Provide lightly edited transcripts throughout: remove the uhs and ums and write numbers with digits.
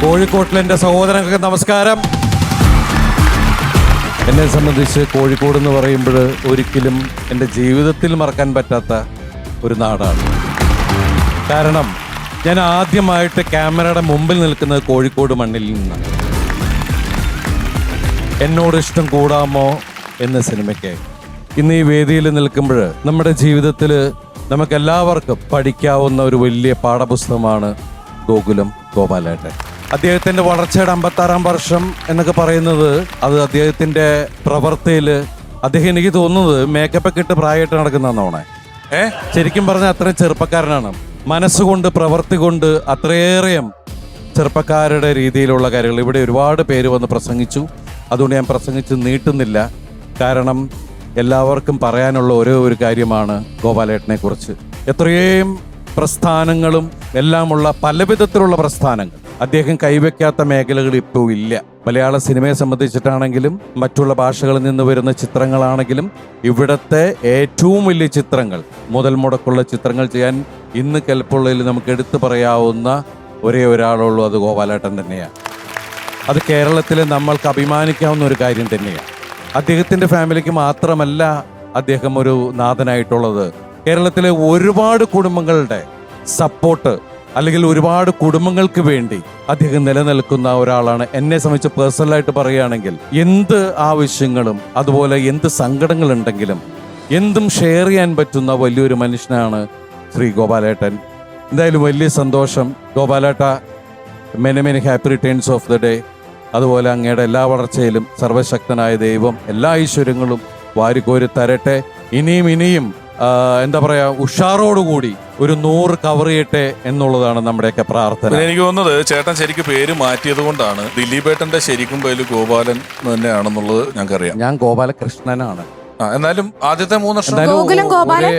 കോഴിക്കോട്ടിലെ എൻ്റെ സഹോദരങ്ങൾക്ക് നമസ്കാരം. എന്നെ സംബന്ധിച്ച് കോഴിക്കോട് എന്ന് പറയുമ്പോൾ ഒരിക്കലും എൻ്റെ ജീവിതത്തിൽ മറക്കാൻ പറ്റാത്ത ഒരു നാടാണ്. കാരണം ഞാൻ ആദ്യമായിട്ട് ക്യാമറയുടെ മുമ്പിൽ നിൽക്കുന്നത് കോഴിക്കോട് മണ്ണിൽ നിന്നാണ്. എന്നോട് ഇഷ്ടം കൂടാമോ എന്ന സിനിമയ്ക്ക് ഇന്ന് ഈ വേദിയിൽ നിൽക്കുമ്പോൾ നമ്മുടെ ജീവിതത്തിൽ നമുക്കെല്ലാവർക്കും പഠിക്കാവുന്ന ഒരു വലിയ പാഠപുസ്തകമാണ് ഗോകുലം ഗോപാലേട്ടൻ. അദ്ദേഹത്തിൻ്റെ വളർച്ചയുടെ 56-ാം വർഷം എന്നൊക്കെ പറയുന്നത് അത് അദ്ദേഹത്തിൻ്റെ പ്രവൃത്തിയിൽ അദ്ദേഹം, എനിക്ക് തോന്നുന്നത് മേക്കപ്പൊക്കെ ഇട്ട് പ്രായമായിട്ട് നടക്കുന്നതാണ്. ശരിക്കും പറഞ്ഞാൽ അത്രയും ചെറുപ്പക്കാരനാണ്. മനസ്സുകൊണ്ട് പ്രവൃത്തി കൊണ്ട് അത്രയേറെയും ചെറുപ്പക്കാരുടെ രീതിയിലുള്ള കാര്യങ്ങൾ ഇവിടെ ഒരുപാട് പേര് വന്ന് പ്രസംഗിച്ചു. അതുകൊണ്ട് ഞാൻ പ്രസംഗിച്ച് നീട്ടുന്നില്ല. കാരണം എല്ലാവർക്കും പറയാനുള്ള ഒരേ ഒരു കാര്യമാണ് ഗോപാലേട്ടനെ കുറിച്ച്. എത്രയും പ്രസ്ഥാനങ്ങളും എല്ലാമുള്ള പലവിധത്തിലുള്ള പ്രസ്ഥാനങ്ങൾ അദ്ദേഹം കൈവയ്ക്കാത്ത മേഖലകൾ ഇപ്പോൾ ഇല്ല. മലയാള സിനിമയെ സംബന്ധിച്ചിട്ടാണെങ്കിലും മറ്റുള്ള ഭാഷകളിൽ നിന്ന് വരുന്ന ചിത്രങ്ങളാണെങ്കിലും ഇവിടുത്തെ ഏറ്റവും വലിയ ചിത്രങ്ങൾ, മുതൽ മുടക്കുള്ള ചിത്രങ്ങൾ ചെയ്യാൻ ഇന്ന് കെൽപ്പുള്ളതിൽ നമുക്ക് എടുത്തു പറയാവുന്ന ഒരേ ഒരാളുള്ളൂ, അത് ഗോപാലേട്ടൻ തന്നെയാണ്. അത് കേരളത്തിൽ നമ്മൾക്ക് അഭിമാനിക്കാവുന്ന ഒരു കാര്യം തന്നെയാണ്. അദ്ദേഹത്തിൻ്റെ ഫാമിലിക്ക് മാത്രമല്ല അദ്ദേഹം ഒരു നാഥനായിട്ടുള്ളത്. കേരളത്തിലെ ഒരുപാട് കുടുംബങ്ങളുടെ സപ്പോർട്ട് അല്ലെങ്കിൽ ഒരുപാട് കുടുംബങ്ങൾക്ക് വേണ്ടി അദ്ദേഹം നിലനിൽക്കുന്ന ഒരാളാണ്. എന്നെ സംബന്ധിച്ച് പേഴ്സണലായിട്ട് പറയുകയാണെങ്കിൽ എന്ത് ആവശ്യങ്ങളും അതുപോലെ എന്ത് സങ്കടങ്ങളുണ്ടെങ്കിലും എന്തും ഷെയർ ചെയ്യാൻ പറ്റുന്ന വലിയൊരു മനുഷ്യനാണ് ശ്രീ ഗോപാലേട്ടൻ. എന്തായാലും വലിയ സന്തോഷം ഗോപാലേട്ട. Many many happy returns of the day. അതുപോലെ അങ്ങയുടെ എല്ലാ വളർച്ചയിലും സർവശക്തനായ ദൈവം എല്ലാ ഐശ്വര്യങ്ങളും വാരിക്കോരി തരട്ടെ. ഇനിയും എന്താ പറയാ, ഉഷാറോടുകൂടി ഒരു 100 കവർ ചെയ്യട്ടെ എന്നുള്ളതാണ് നമ്മുടെയൊക്കെ പ്രാർത്ഥന. എനിക്ക് തോന്നുന്നത് ചേട്ടൻ ശരിക്കും പേര് മാറ്റിയത് കൊണ്ടാണ്. ദിലീപേട്ടന്റെ ശരിക്കും പേര് ഗോപാലൻ തന്നെയാണെന്നുള്ളത് ഞങ്ങൾക്കറിയാം. ഞാൻ ഗോപാലകൃഷ്ണനാണ്. എന്നാലും ആദ്യത്തെ 3 വർഷം ഗോകുലം ഗോപാലൻ,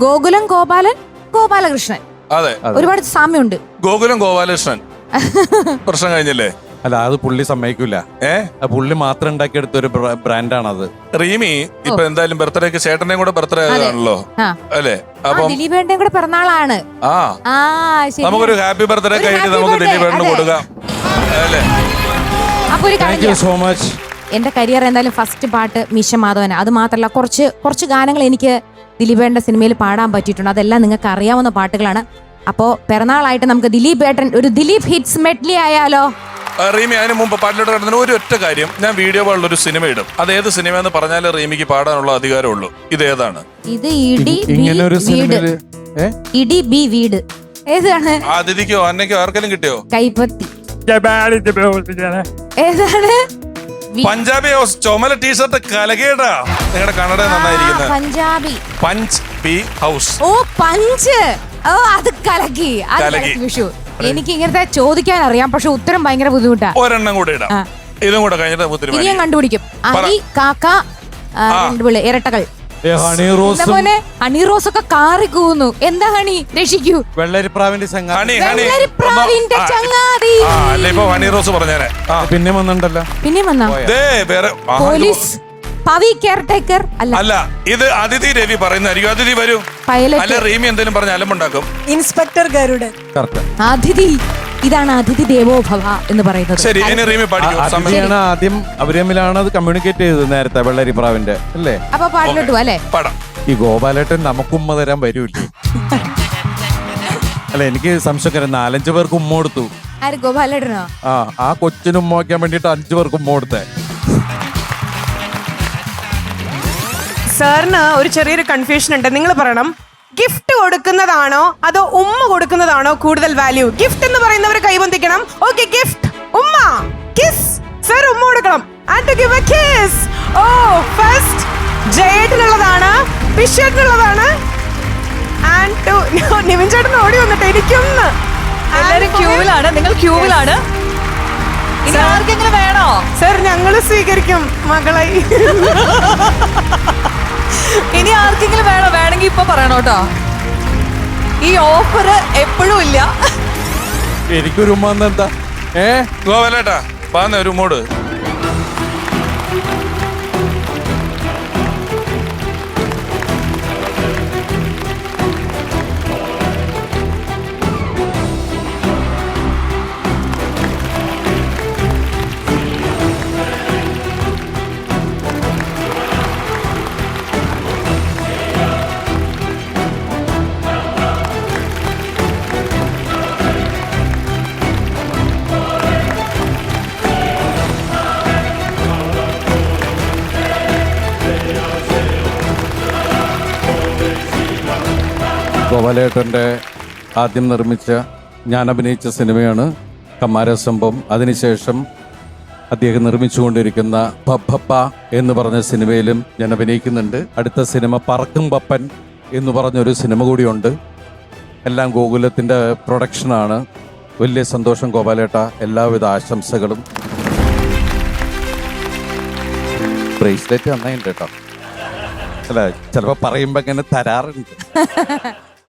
ഗോകുലം ഗോപാലൻ, ഗോപാലകൃഷ്ണൻ. അതെ, ഒരുപാട് സാമ്യമുണ്ട്. ഗോകുലം ഗോപാലകൃഷ്ണൻ പ്രശ്നം കഴിഞ്ഞല്ലേ? അല്ല, അത് പുള്ളി സമ്മതിക്കൂല. പുള്ളി മാത്രം ഉണ്ടാക്കിയെടുത്ത ഒരു ബ്രാൻഡാണ് അത്. റീമി ഇപ്പൊ എന്തായാലും ബർത്ത്ഡേക്ക് ചേട്ടനെയും കൂടെ ബർത്ത്ഡേ ആണല്ലോ അല്ലേ? അപ്പം ദിലീപേട്ടന്റെ കൂടെ പിറന്നാളാണ്. നമുക്കൊരു ഹാപ്പി ബർത്ത്ഡേ കഴിഞ്ഞ് നമുക്ക് ദിലീപേട്ടന് കൊടുക്കാം അല്ലേ? അപ്പൊ ഒരു താങ്ക് യു സോ മച്ച്. എന്റെ കരിയർ എന്തായാലും ഫസ്റ്റ് പാട്ട് മീശ മാധവൻ. അത് മാത്രല്ല കുറച്ച് ഗാനങ്ങൾ എനിക്ക് ദിലീപേട്ടന്റെ സിനിമയിൽ പാടാൻ പറ്റിയിട്ടുണ്ട്. അതെല്ലാം നിങ്ങൾക്ക് അറിയാവുന്ന പാട്ടുകളാണ്. അപ്പോ പിറന്നാളായിട്ട് നമുക്ക് ദിലീപേട്ടൻ ഒരു ദിലീപ് ഹിറ്റ്സ് മെഡ്ലി ആയാലോ? റീമി, അതിന് മുമ്പ് പാട്ടിലോട്ട് കിടന്നതിന് ഒരു ഒറ്റ കാര്യം, ഞാൻ വീഡിയോ പോലുള്ള ഒരു സിനിമ ഇടും. അത് ഏത് സിനിമ എന്ന് പറഞ്ഞാലേ റീമിക്ക് പാടാനുള്ള അധികാരമുള്ളൂ. ഇത് ഏതാണ്? ഇത് ഇടി ബി വീട്. ഏതാണ്? അതിഥിക്കോ അന്നയ്ക്കോ ആർക്കെങ്കിലും കിട്ടിയോ? കൈപ്പത്തി. ഏതാണ്? പഞ്ചാബി ഹൗസ് ചുമല ടീഷർട്ട് കലകേടാ. നിങ്ങളുടെ കന്നഡ നന്നായിരിക്കുന്നത്. Punjabi punch B house. ഓ പഞ്ച്. ഓ അത് കലക്കി. വിഷു. എനിക്ക് ഇങ്ങനത്തെ ചോദിക്കാൻ അറിയാം, പക്ഷെ ഉത്തരം ഭയങ്കര ബുദ്ധിമുട്ടാ. ഒരെണ്ണം കൂടെ ഇടാം. ഇതും കൂടെ കഴിഞ്ഞിട്ട് ഞാൻ കണ്ടുപിടിക്കും. അരി കാക്ക ഇരട്ടകൾ. ഹണി റോസ് ഒക്കെ കാറി കൂന്നു. എന്താ ഹണി? രക്ഷിക്കൂ. വെള്ളരിപ്രാവിന്റെ ചങ്ങാതി. ഹണി റോസ് പറഞ്ഞേനെ. പിന്നെ വന്നിട്ടുണ്ടല്ലോ. പിന്നെ വന്നാ പോലീസ് പവി കെയർടേക്കർ അല്ല. ഇത് അതിഥി രവി പറയുന്നതായിരിക്കും. അതിഥി വരൂ. അല്ല റീമി എന്തെങ്കിലും പറഞ്ഞ അലമ്പുണ്ടാക്കും. ഇൻസ്പെക്ടർ ഗരുഡൻ. അതിഥി. ഇതാണ് അതിഥി ദേവോ ഭവ എന്ന് പറയുന്നത്. ശരി, ഇനി റീമി പഠിക്കും. ആദ്യം അവര് തമ്മിലാണ് അത് കമ്മ്യൂണിക്കേറ്റ് ചെയ്തത് നേരത്തെ, വെള്ളരിപ്രാവിന്റെ അല്ലേ? അപ്പൊ പാടിലോട്ട് പോ അല്ലേ? ഈ ഗോപാലേട്ടൻ നമുക്കുമ്മ തരാൻ വരൂല്ലേ? അല്ല, എനിക്ക് സംശയം. 4-5 പേർക്ക് ഉമ്മ കൊടുത്തു. ആര്? ഗോപാലേട്ടനോ? ആ കൊച്ചിന് ഉമ്മ വയ്ക്കാൻ വേണ്ടിട്ട് 5 പേർക്ക് ഉമ്മ കൊടുത്തേ. സാറിന് ഒരു ചെറിയൊരു കൺഫ്യൂഷൻ ഉണ്ട്. നിങ്ങൾ പറയണം, ഗിഫ്റ്റ് കൊടുക്കുന്നതാണോ അതോ ഉമ്മ കൊടുക്കുന്നതാണോ കൂടുതൽ വാല്യൂ? ഗിഫ്റ്റ് എന്ന് പറയുന്നവർ കൈബന്ധിക്കണം. Okay, gift. ഉമ്മ, കിസ്. സർ ഉമ്മ കൊടുക്കണം. And to give a kiss. ഓ, ഫസ്റ്റ് ജയേട്ടനുള്ളതാണ്, പിഷേട്ടനുള്ളതാണ്. ആൻഡ് ടു നിവിൻ ചേട്ടൻ ഓടി വന്നിട്ട് എനിക്കൊന്ന്. എല്ലാരും ക്യൂവിലാണ്. നിങ്ങൾ ക്യൂവിലാണ്. ഇനി ആർക്കെങ്കിലും വേണോ? സർ ഞങ്ങള് സ്വീകരിക്കും മകളെ. ഇനി ആർക്കെങ്കിലും വേണോ? വേണമെങ്കിൽ ഇപ്പൊ പറയണോ കേട്ടോ. ഈ ഓഫർ എപ്പോഴും ഇല്ല. എനിക്കൊരു ഉമ്മ എന്താ? ഗോപാലേട്ടാ പറഞ്ഞ ഒരു മൂട്. ഗോപാലേട്ടൻ്റെ ആദ്യം നിർമ്മിച്ച ഞാൻ അഭിനയിച്ച സിനിമയാണ് കമ്മാരസംഭവം. അതിനുശേഷം അദ്ദേഹം നിർമ്മിച്ചുകൊണ്ടിരിക്കുന്ന പപ്പ എന്ന് പറഞ്ഞ സിനിമയിലും ഞാൻ അഭിനയിക്കുന്നുണ്ട്. അടുത്ത സിനിമ പറക്കും പപ്പൻ എന്ന് പറഞ്ഞൊരു സിനിമ കൂടിയുണ്ട്. എല്ലാം ഗോകുലത്തിൻ്റെ പ്രൊഡക്ഷനാണ്. വലിയ സന്തോഷം ഗോപാലേട്ട, എല്ലാവിധ ആശംസകളും. ബ്രേസ്ലെറ്റ് നന്നായിട്ടുണ്ട് കേട്ടോ. അല്ല, ചിലപ്പോൾ പറയുമ്പോൾ ഇങ്ങനെ തരാറുണ്ട്.